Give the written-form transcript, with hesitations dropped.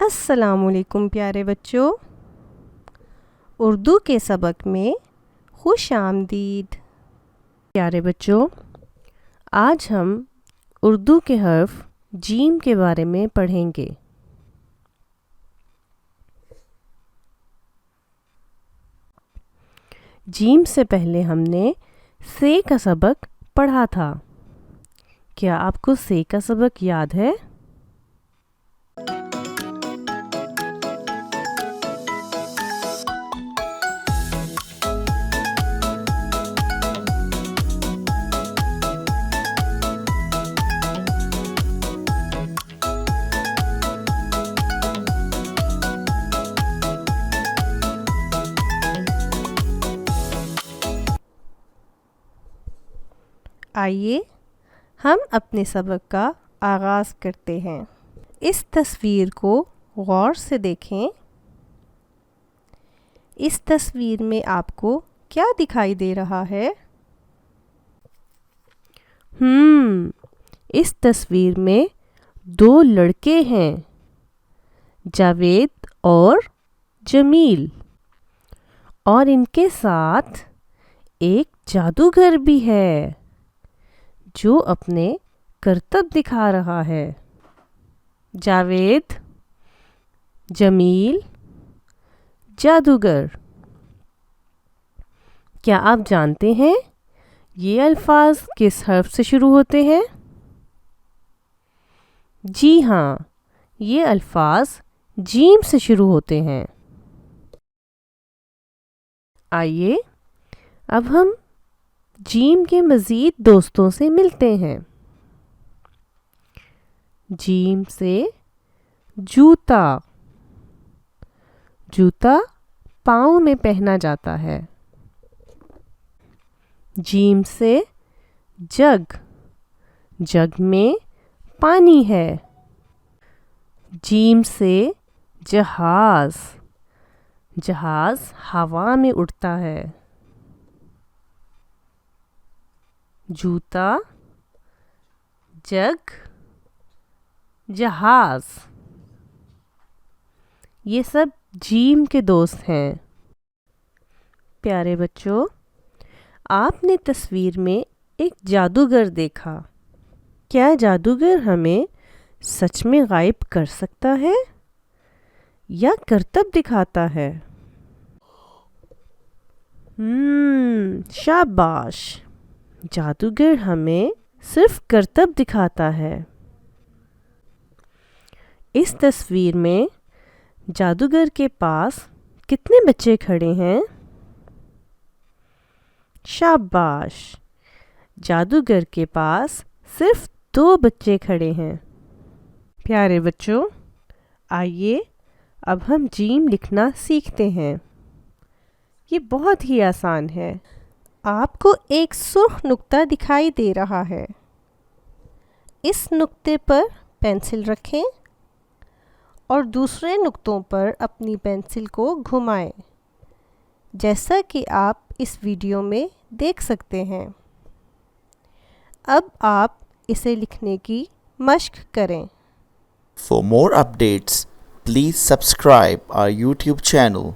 السلام علیکم پیارے بچوں، اردو کے سبق میں خوش آمدید۔ پیارے بچوں، آج ہم اردو کے حرف جیم کے بارے میں پڑھیں گے۔ جیم سے پہلے ہم نے سے کا سبق پڑھا تھا۔ کیا آپ کو سے کا سبق یاد ہے؟ آئیے ہم اپنے سبق کا آغاز کرتے ہیں۔ اس تصویر کو غور سے دیکھیں۔ اس تصویر میں آپ کو کیا دکھائی دے رہا ہے؟ اس تصویر میں دو لڑکے ہیں، جاوید اور جمیل، اور ان کے ساتھ ایک جادوگر بھی ہے جو اپنے کرتب دکھا رہا ہے۔ جاوید، جمیل، جادوگر۔ کیا آپ جانتے ہیں یہ الفاظ کس حرف سے شروع ہوتے ہیں؟ جی ہاں، یہ الفاظ جیم سے شروع ہوتے ہیں۔ آئیے اب ہم جیم کے مزید دوستوں سے ملتے ہیں۔ جیم سے جوتا۔ جوتا پاؤں میں پہنا جاتا ہے۔ جیم سے جگ۔ جگ میں پانی ہے۔ جیم سے جہاز۔ جہاز ہوا میں اڑتا ہے۔ جوتا، جگ، جہاز، یہ سب جیم کے دوست ہیں۔ پیارے بچوں، آپ نے تصویر میں ایک جادوگر دیکھا۔ کیا جادوگر ہمیں سچ میں غائب کر سکتا ہے یا کرتب دکھاتا ہے؟ شاباش! جادوگر ہمیں صرف کرتب دکھاتا ہے۔ اس تصویر میں جادوگر کے پاس کتنے بچے کھڑے ہیں؟ شاباش! جادوگر کے پاس صرف 2 بچے کھڑے ہیں۔ پیارے بچوں، آئیے اب ہم جیم لکھنا سیکھتے ہیں۔ یہ بہت ہی آسان ہے۔ آپ کو ایک سرخ نقطہ دکھائی دے رہا ہے۔ اس نقطے پر پینسل رکھیں اور دوسرے نقطوں پر اپنی پینسل کو گھمائیں، جیسا کہ آپ اس ویڈیو میں دیکھ سکتے ہیں۔ اب آپ اسے لکھنے کی مشق کریں۔ For more updates, please subscribe our YouTube channel.